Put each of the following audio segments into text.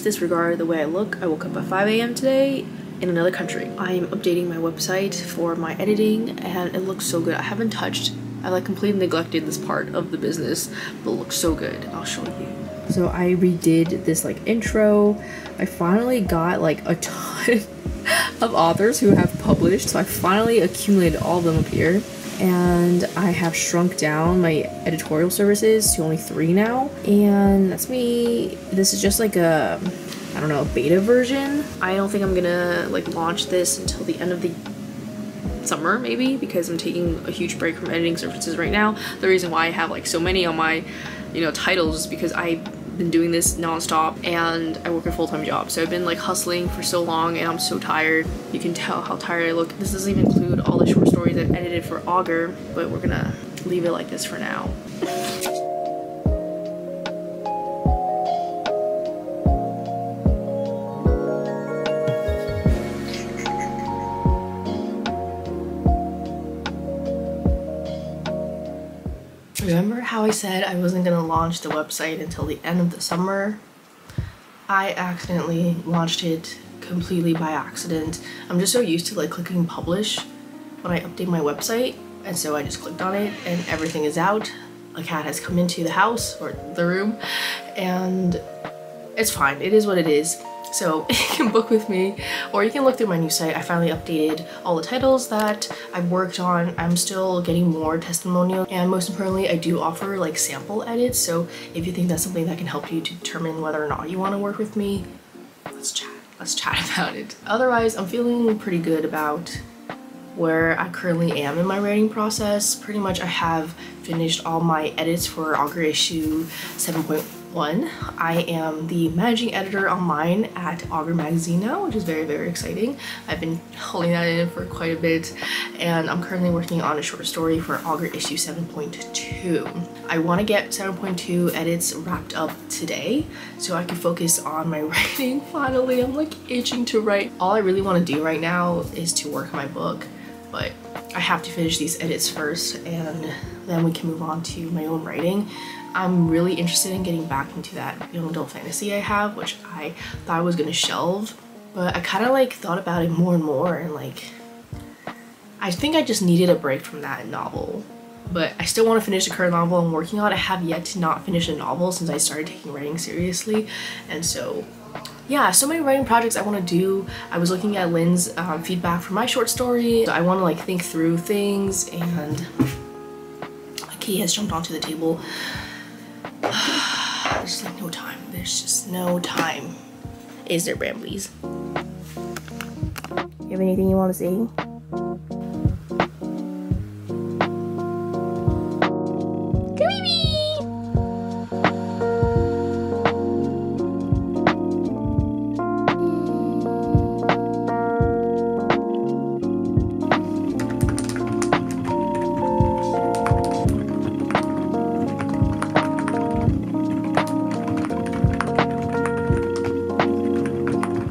disregard the way I look. I woke up at 5 a.m. today in another country. I'm updating my website for my editing and it looks so good. I haven't touched, I like completely neglected this part of the business, but it looks so good. I'll show you. So I redid this like intro. I finally got like a ton of authors who have published, so I finally accumulated all of them up here. And I have shrunk down my editorial services to only 3 now, and that's me. This is just like a, I don't know, a beta version. I don't think I'm gonna like launch this until the end of the summer maybe, because I'm taking a huge break from editing services right now. The reason why I have like so many on my, you know, titles is because I've been doing this non-stop and I work a full-time job, so I've been like hustling for so long and I'm so tired. You can tell how tired I look. This doesn't even include all the short stories I've edited for Augur, but we're gonna leave it like this for now. Remember how I said I wasn't gonna launch the website until the end of the summer? I accidentally launched it completely by accident. I'm just so used to like clicking publish when I update my website, and so I just clicked on it and everything is out. A cat has come into the house or the room and it's fine. It is what it is. So you can book with me or you can look through my new site. I finally updated all the titles that I've worked on. I'm still getting more testimonials, and most importantly I do offer like sample edits, so if you think that's something that can help you to determine whether or not you want to work with me, let's chat about it. Otherwise, I'm feeling pretty good about where I currently am in my writing process. Pretty much I have finished all my edits for Augur issue 7.1. I am the managing editor online at Augur magazine now, which is very, very exciting. I've been holding that in for quite a bit, and I'm currently working on a short story for Augur issue 7.2. I want to get 7.2 edits wrapped up today so I can focus on my writing. Finally, I'm like itching to write. All I really want to do right now is to work my book, but I have to finish these edits first and then we can move on to my own writing. I'm really interested in getting back into that young adult fantasy I have, which I thought I was gonna shelve, but I kind of like thought about it more and more, and like I think I just needed a break from that novel. But I still want to finish the current novel I'm working on. I have yet to not finish a novel since I started taking writing seriously, and so yeah, so many writing projects I want to do. I was looking at Lynn's feedback for my short story. I want to like think through things, and my key has jumped onto the table. There's like no time. There's just no time. Is there, Bramblies? You have anything you want to say?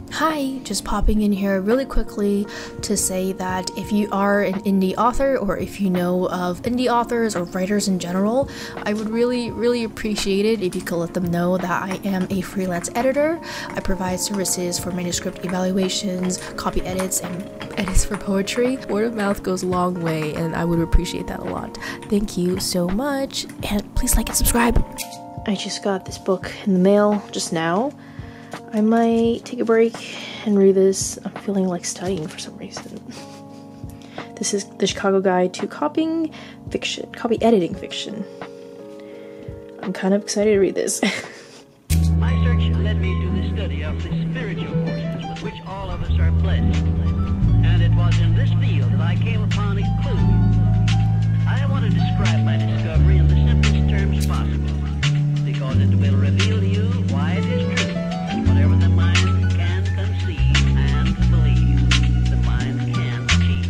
Hi, just popping in here really quickly to say that if you are an indie author, or if you know of indie authors or writers in general, I would really appreciate it if you could let them know that I am a freelance editor. I provide services for manuscript evaluations, copy edits, and edits for poetry. Word of mouth goes a long way, and I would appreciate that a lot. Thank you so much, and please like and subscribe. I just got this book in the mail just now. I might take a break and read this. I'm feeling like studying for some reason. This is The Chicago Guide to Copy Editing Fiction. I'm kind of excited to read this. My search led me to the study of the spiritual forces with which all of us are blessed. And it was in this field that I came upon a clue. I want to describe my discovery in the simplest terms possible, because it will reveal to you why it is true. Whatever the mind can conceive and believe, the mind can achieve.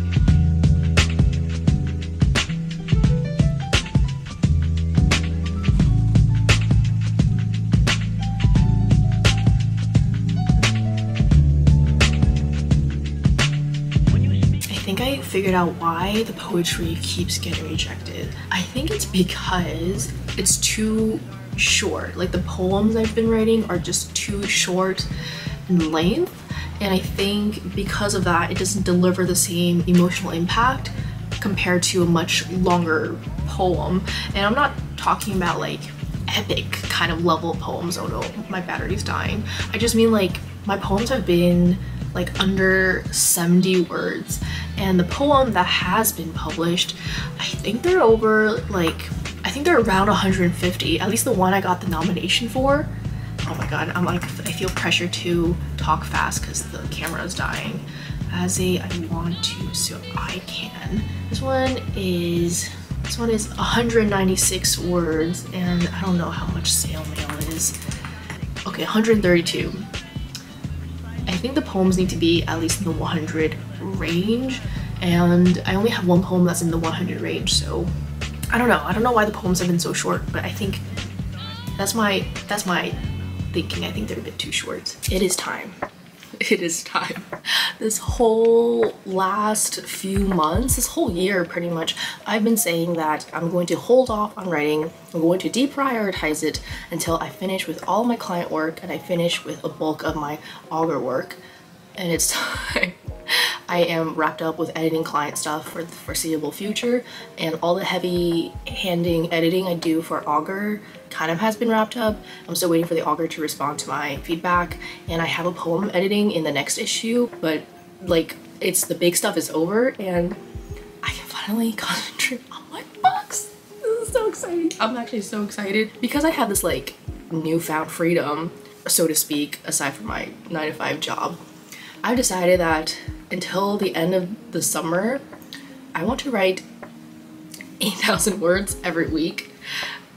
I think I figured out why the poetry keeps getting rejected. I think it's because it's too short. Like the poems I've been writing are just too short in length, and I think because of that it doesn't deliver the same emotional impact compared to a much longer poem. And I'm not talking about like epic kind of level poems. Oh no, my battery's dying. I just mean like my poems have been like under 70 words, and the poem that has been published, I think they're over like, I think they're around 150, at least the one I got the nomination for. Oh my god, I'm like, I feel pressure to talk fast because the camera is dying. I want to, so I can. This one is 196 words, and I don't know how much snail mail is. Okay, 132. I think the poems need to be at least in the 100 range, and I only have one poem that's in the 100 range, so I don't know why the poems have been so short, but I think that's my thinking. I think they're a bit too short. It is time. It is time. This whole last few months, this whole year pretty much, I've been saying that I'm going to hold off on writing. I'm going to deprioritize it until I finish with all my client work and I finish with a bulk of my auger work. And it's time. I am wrapped up with editing client stuff for the foreseeable future, and all the heavy handing editing I do for auger kind of has been wrapped up. I'm still waiting for the auger to respond to my feedback, and I have a poem editing in the next issue, but like it's the big stuff is over and I can finally concentrate on my books. This is so exciting. I'm actually so excited because I have this like newfound freedom, so to speak, aside from my 9-to-5 job. I've decided that until the end of the summer, I want to write 8,000 words every week.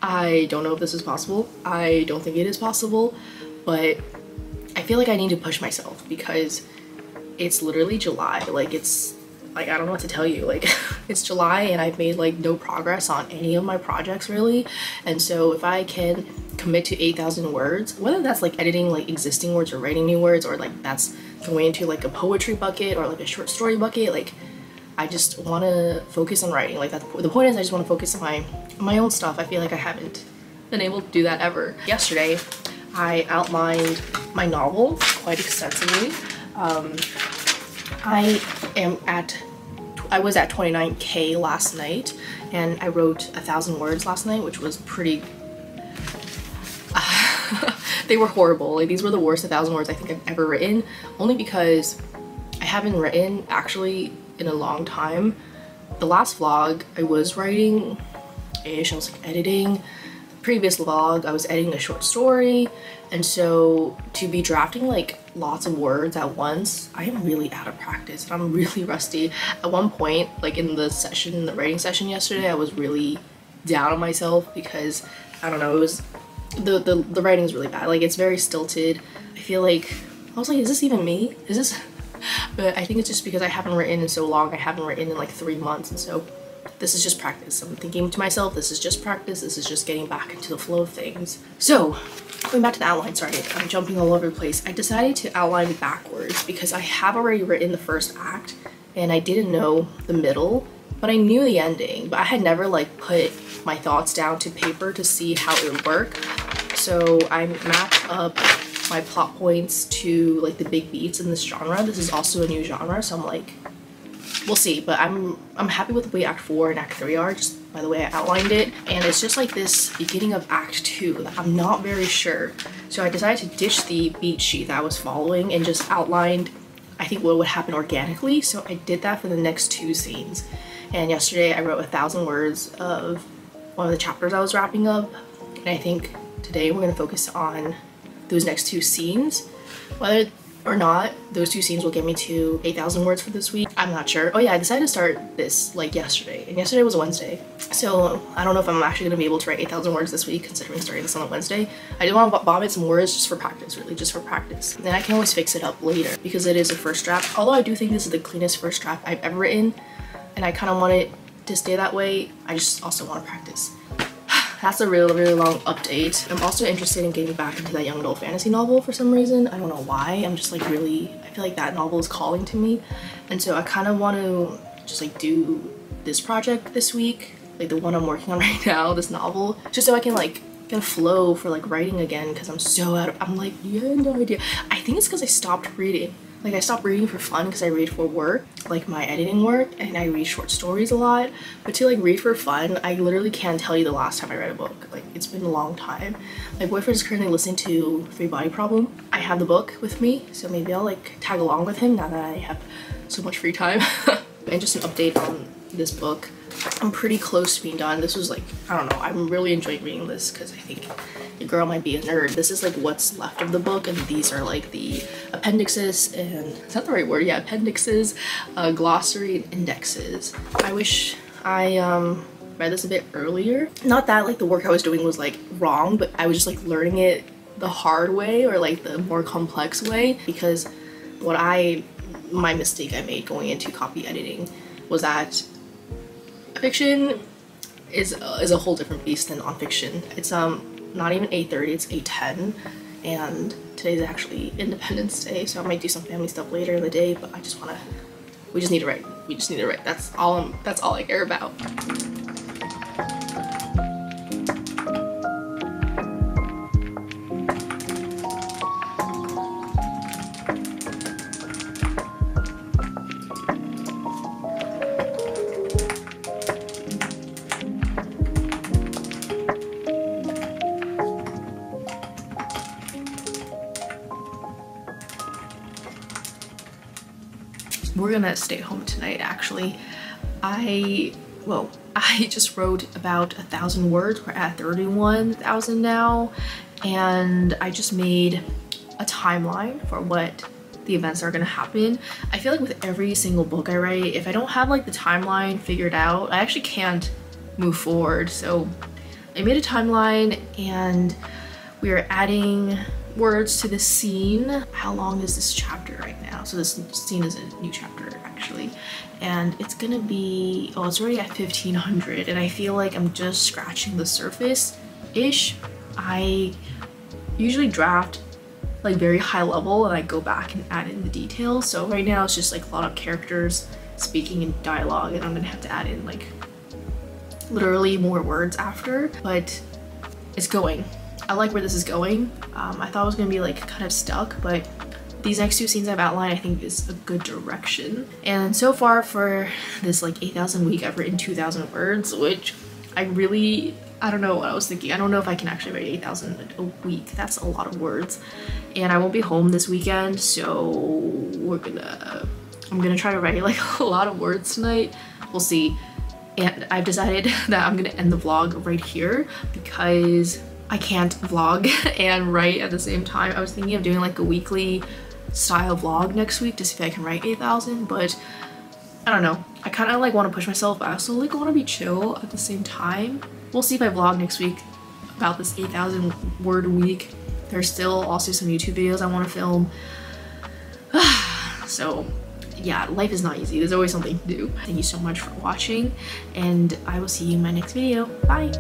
I don't know if this is possible. I don't think it is possible, but I feel like I need to push myself because it's literally July. Like it's like, I don't know what to tell you. Like it's July and I've made like no progress on any of my projects really. And so if I can commit to 8,000 words, whether that's like editing like existing words or writing new words, or like that's going into like a poetry bucket or like a short story bucket, like I just want to focus on writing. Like the point is I just want to focus on my own stuff. I feel like I haven't been able to do that ever. Yesterday I outlined my novel quite extensively. I was at 29K last night, and I wrote 1,000 words last night, which was pretty they were horrible. Like these were the worst 1,000 words I think I've ever written, only because I haven't written actually in a long time. The last vlog I was writing-ish, I was like editing. Previous vlog I was editing a short story, and so to be drafting like lots of words at once, I am really out of practice and I'm really rusty. At one point, like in the writing session yesterday, I was really down on myself because I don't know, it was the writing is really bad. Like it's very stilted. I feel like I was like, is this even me? Is this? But I think it's just because I haven't written in so long. I haven't written in like 3 months, and so this is just practice. I'm thinking to myself, this is just practice. This is just getting back into the flow of things. So going back to the outline, sorry, I'm jumping all over the place. I decided to outline backwards because I have already written the first act and I didn't know the middle, but I knew the ending, but I had never like put my thoughts down to paper to see how it would work. So I matched up my plot points to like the big beats in this genre. This is also a new genre, so I'm like, we'll see. But I'm happy with the way Act 4 and Act 3 are, just by the way I outlined it. And it's just like this beginning of Act 2 that I'm not very sure. So I decided to ditch the beat sheet that I was following and just outlined, I think, what would happen organically. So I did that for the next 2 scenes. And yesterday I wrote 1,000 words of one of the chapters I was wrapping up. And I think today we're gonna focus on those next 2 scenes. Whether or not those 2 scenes will get me to 8,000 words for this week, I'm not sure. Oh yeah, I decided to start this like yesterday, and yesterday was a Wednesday. So I don't know if I'm actually gonna be able to write 8,000 words this week, considering starting this on a Wednesday. I did want to vomit some words just for practice, really, just for practice. Then I can always fix it up later because it is a first draft. Although I do think this is the cleanest first draft I've ever written, and I kind of want it to stay that way. I just also want to practice. That's a really long update. I'm also interested in getting back into that young adult fantasy novel for some reason. I don't know why. I'm just like really, I feel like that novel is calling to me. And so I kind of want to just like do this project this week, like the one I'm working on right now, this novel, just so I can like get a flow for like writing again because I'm like, yeah, no idea. I think it's because I stopped reading. Like I stopped reading for fun because I read for work, like my editing work, and I read short stories a lot. But to like read for fun, I literally can't tell you the last time I read a book. Like it's been a long time. My boyfriend is currently listening to Three Body Problem. I have the book with me, so maybe I'll like tag along with him now that I have so much free time. And just an update on this book. I'm pretty close to being done. This was like, I don't know, I'm really enjoying reading this because I think your girl might be a nerd. This is like what's left of the book, and these are like the appendixes and, is that the right word? Yeah, appendixes, glossary, indexes. I wish I read this a bit earlier. Not that like the work I was doing was like wrong, but I was just like learning it the hard way or like the more complex way, because my mistake I made going into copy editing was that fiction is a whole different beast than nonfiction. It's not even 8:30, it's 8:10, and today's actually Independence Day, so I might do some family stuff later in the day, but we just need to write. We just need to write. That's all I care about. We're gonna stay home tonight actually. I just wrote about 1,000 words. We're at 31,000 now, and I just made a timeline for what the events are gonna happen. I feel like with every single book I write, if I don't have like the timeline figured out, I actually can't move forward. So I made a timeline and we are adding words to the scene. How long is this chapter right now? So this scene is a new chapter actually, and it's gonna be, oh, it's already at 1,500, and I feel like I'm just scratching the surface ish. I usually draft like very high level and I go back and add in the details. So right now it's just like a lot of characters speaking in dialogue, and I'm gonna have to add in like literally more words after, but it's going. I like where this is going. I thought it was gonna be like kind of stuck, but these next two scenes I've outlined I think is a good direction. And so far for this like 8,000 week, I've written 2,000 words, which I don't know what I was thinking. I don't know if I can actually write 8,000 a week. That's a lot of words. And I won't be home this weekend, so I'm gonna try to write like a lot of words tonight. We'll see. And I've decided that I'm gonna end the vlog right here because I can't vlog and write at the same time. I was thinking of doing like a weekly style vlog next week to see if I can write 8,000, but I don't know. I kind of like want to push myself, but I also like want to be chill at the same time. We'll see if I vlog next week about this 8,000 word a week. There's still also some YouTube videos I want to film. So yeah, life is not easy. There's always something to do. Thank you so much for watching, and I will see you in my next video. Bye!